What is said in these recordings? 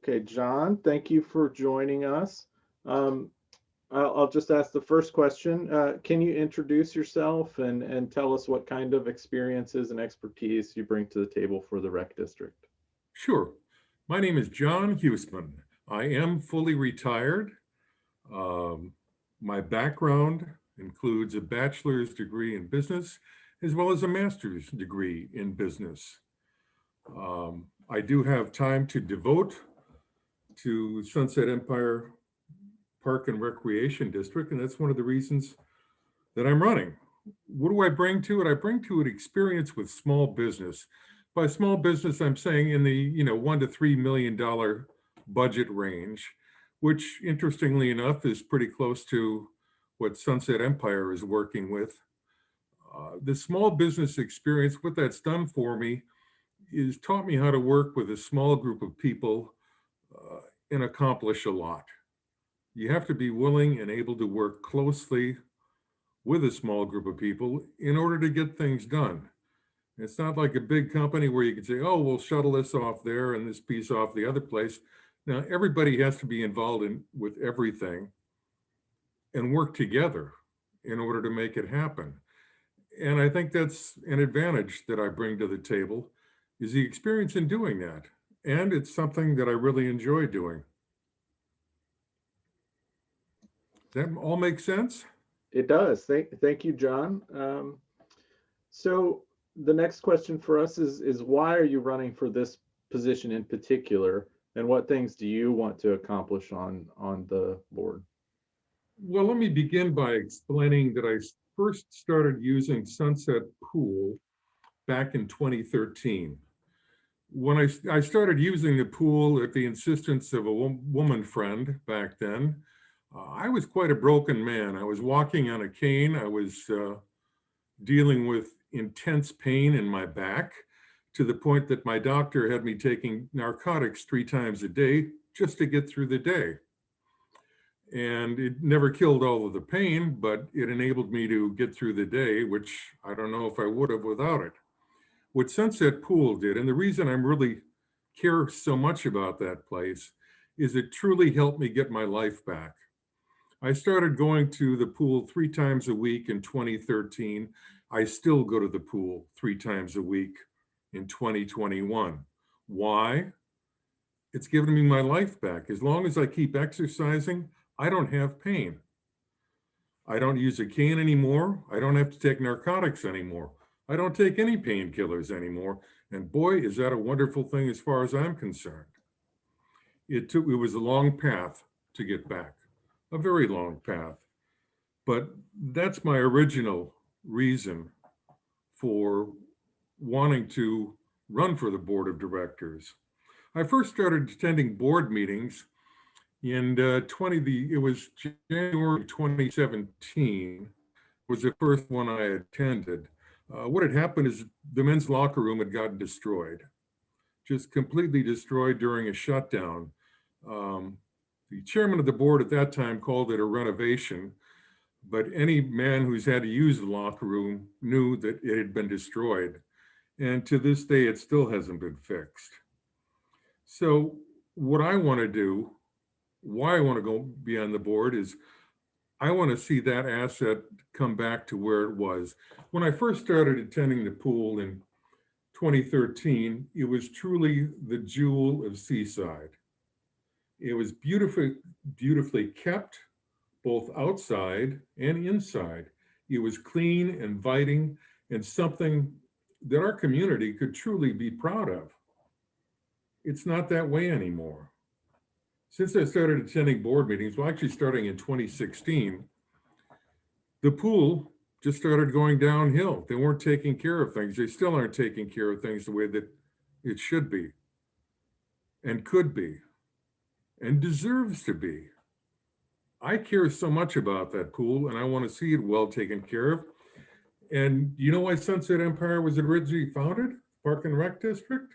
Okay, John, thank you for joining us. Um, I'll just ask the first question. Can you introduce yourself and tell us what kind of experiences and expertise you bring to the table for the rec district? Sure. My name is John Huismann. I am fully retired. Um, my background includes a bachelor's degree in business as well as a master's degree in business. I do have time to devote to Sunset Empire Park and Recreation District, and that's one of the reasons that I'm running. What do I bring to it? I bring to it experience with small business. By small business, I'm saying in the $1 to $3 million budget range, which interestingly enough is pretty close to what Sunset Empire is working with. The small business experience, what that's done for me, is taught me how to work with a small group of people and accomplish a lot. You have to be willing and able to work closely with a small group of people in order to get things done. It's not like a big company where you can say, oh, we'll shuttle this off there and this piece off the other place. Now, everybody has to be involved with everything and work together in order to make it happen. And I think that's an advantage that I bring to the table is the experience in doing that. And it's something that I really enjoy doing. Does that all make sense? It does. Thank you, John. So the next question for us is why are you running for this position in particular, and what things do you want to accomplish on the board? Well, let me begin by explaining that I first started using Sunset Pool back in 2013. When I started using the pool at the insistence of a woman friend back then, I was quite a broken man. I was walking on a cane. I was dealing with intense pain in my back to the point that my doctor had me taking narcotics 3 times a day just to get through the day. And it never killed all of the pain, but it enabled me to get through the day, which I don't know if I would have without it. What Sunset Pool did, and the reason I'm really care so much about that place, is it truly helped me get my life back. I started going to the pool 3 times a week in 2013. I still go to the pool 3 times a week in 2021. Why? It's given me my life back. As long as I keep exercising, I don't have pain. I don't use a cane anymore. I don't have to take narcotics anymore. I don't take any painkillers anymore. And boy, is that a wonderful thing as far as I'm concerned. It was a long path to get back, a very long path. But that's my original reason for wanting to run for the board of directors. I first started attending board meetings in it was January 2017 was the first one I attended. What had happened is the men's locker room had gotten destroyed, just completely destroyed during a shutdown. The chairman of the board at that time called it a renovation, but any man who's had to use the locker room knew that it had been destroyed. And to this day, it still hasn't been fixed. So what I want to do, why I want to go be on the board is I want to see that asset come back to where it was. When I first started attending the pool in 2013, it was truly the jewel of Seaside. It was beautifully kept, both outside and inside. It was clean, inviting, and something that our community could truly be proud of. It's not that way anymore. Since I started attending board meetings, well, actually starting in 2016, the pool just started going downhill. They weren't taking care of things. They still aren't taking care of things the way that it should be and could be and deserves to be. I care so much about that pool and I want to see it well taken care of. And you know why Sunset Empire was originally founded, Park and Rec District?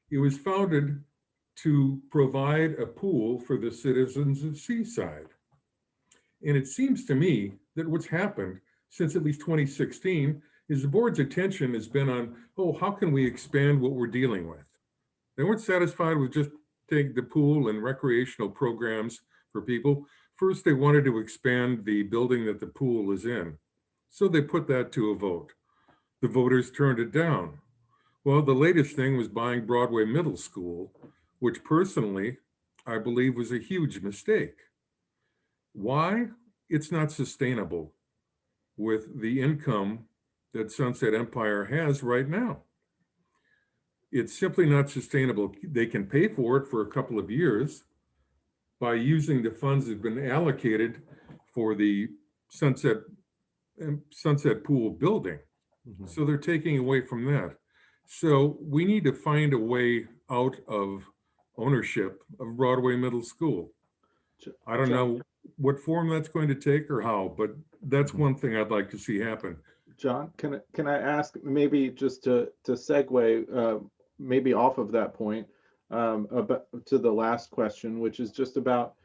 It was founded to provide a pool for the citizens of Seaside. And it seems to me that what's happened since at least 2016 is the board's attention has been on, oh, how can we expand what we're dealing with? They weren't satisfied with just take the pool and recreational programs for people. First, they wanted to expand the building that the pool is in. So they put that to a vote. The voters turned it down. Well, the latest thing was buying Broadway Middle School, which personally I believe was a huge mistake. Why? It's not sustainable with the income that Sunset Empire has right now. It's simply not sustainable. They can pay for it for a couple of years by using the funds that have been allocated for the Sunset Pool building. Mhm. So they're taking away from that. So we need to find a way out of ownership of Broadway Middle School. I don't know what form that's going to take or how, but that's one thing I'd like to see happen. John, can I ask maybe just to segue maybe off of that point about to the last question, which is just about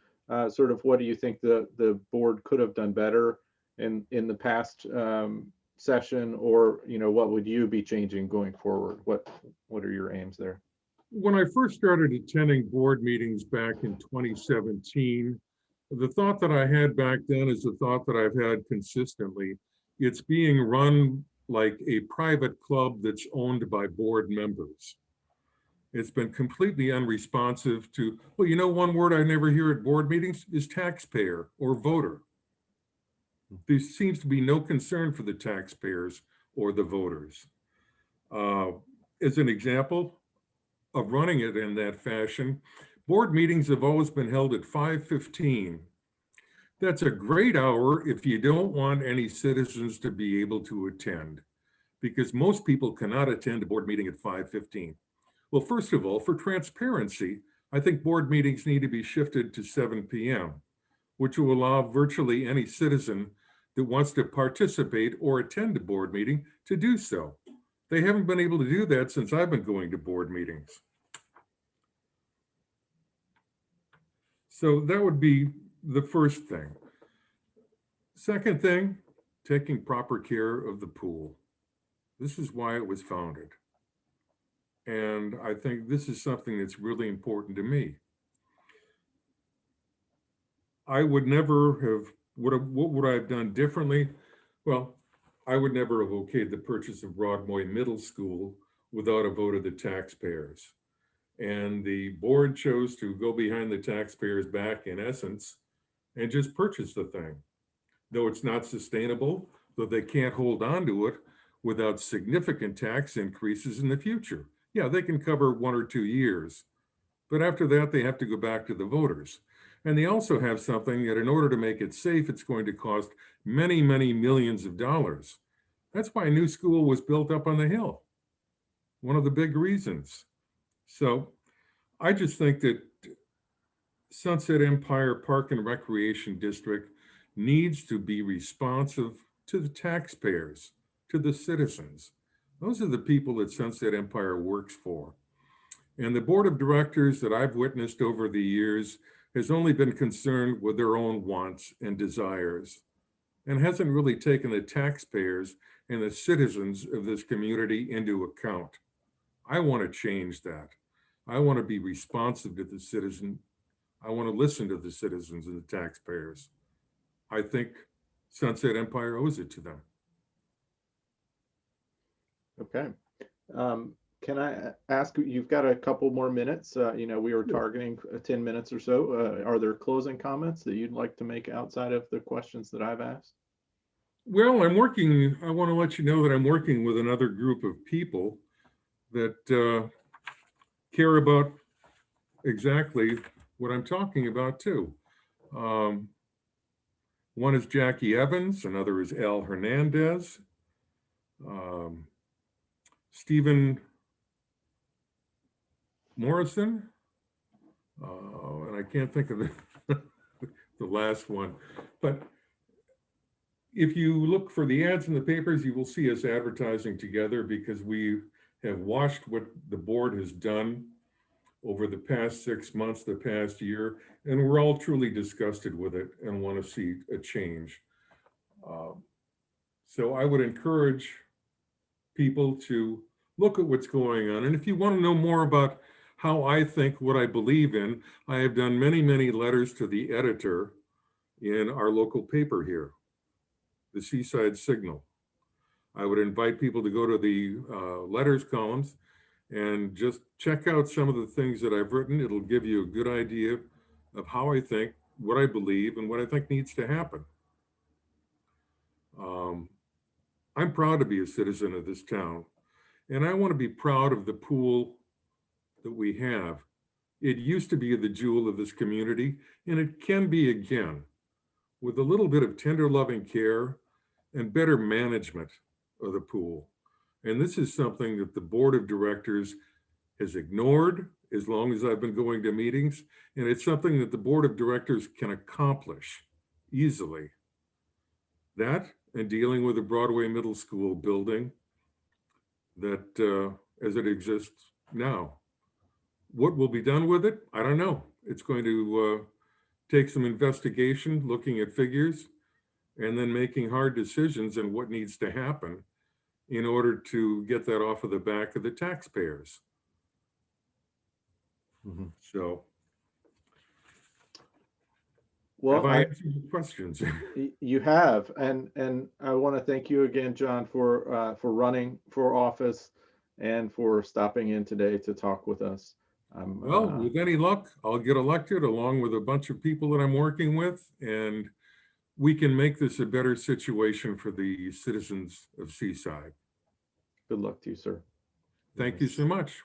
sort of what do you think the board could have done better in the past session, or what would you be changing going forward? What are your aims there? When I first started attending board meetings back in 2017, the thought that I had back then is the thought that I've had consistently. It's being run like a private club that's owned by board members. It's been completely unresponsive to, well, one word I never hear at board meetings is taxpayer or voter. There seems to be no concern for the taxpayers or the voters. As an example of running it in that fashion, board meetings have always been held at 5:15. That's a great hour if you don't want any citizens to be able to attend, because most people cannot attend a board meeting at 5:15. Well, first of all, for transparency, I think board meetings need to be shifted to 7 p.m., which will allow virtually any citizen that wants to participate or attend a board meeting to do so. They haven't been able to do that since I've been going to board meetings. So that would be the first thing. Second thing, taking proper care of the pool. This is why it was founded. And I think this is something that's really important to me. I would never have, what would I have done differently? Well, I would never have okayed the purchase of Broadway Middle School without a vote of the taxpayers. And the board chose to go behind the taxpayers' back, in essence, and just purchase the thing. Though it's not sustainable, though they can't hold on to it without significant tax increases in the future. Yeah, they can cover 1 or 2 years, but after that, they have to go back to the voters. And they also have something that in order to make it safe, it's going to cost many, many millions of dollars. That's why a new school was built up on the hill. One of the big reasons. So I just think that Sunset Empire Park and Recreation District needs to be responsive to the taxpayers, to the citizens. Those are the people that Sunset Empire works for. And the board of directors that I've witnessed over the years has only been concerned with their own wants and desires, and hasn't really taken the taxpayers and the citizens of this community into account. I want to change that. I want to be responsive to the citizen. I want to listen to the citizens and the taxpayers. I think Sunset Empire owes it to them. Okay. Can I ask, you've got a couple more minutes. We were targeting 10 minutes or so. Are there closing comments that you'd like to make outside of the questions that I've asked? Well, I want to let you know that I'm working with another group of people that care about exactly what I'm talking about too. One is Jackie Evans, another is Al Hernandez. Stephen Morrison, and I can't think of the last one, but if you look for the ads in the papers, you will see us advertising together, because we have watched what the board has done over the past 6 months, the past year, and we're all truly disgusted with it and want to see a change. So I would encourage people to look at what's going on. And if you want to know more about how I think, what I believe in. I have done many, many letters to the editor in our local paper here, the Seaside Signal. I would invite people to go to the letters columns and just check out some of the things that I've written. It'll give you a good idea of how I think, what I believe, and what I think needs to happen. I'm proud to be a citizen of this town, and I want to be proud of the pool that we have. It used to be the jewel of this community, and it can be again, with a little bit of tender loving care and better management of the pool. And this is something that the board of directors has ignored as long as I've been going to meetings. And it's something that the board of directors can accomplish easily. That and dealing with the Broadway Middle School building that as it exists now. What will be done with it? I don't know. It's going to take some investigation, looking at figures, and then making hard decisions on what needs to happen in order to get that off of the back of the taxpayers. So, Well, have I answered your questions? you have, and I want to thank you again, John, for running for office and for stopping in today to talk with us. Well, with any luck, I'll get elected along with a bunch of people that I'm working with, and we can make this a better situation for the citizens of Seaside. Good luck to you, sir. Thank you so much.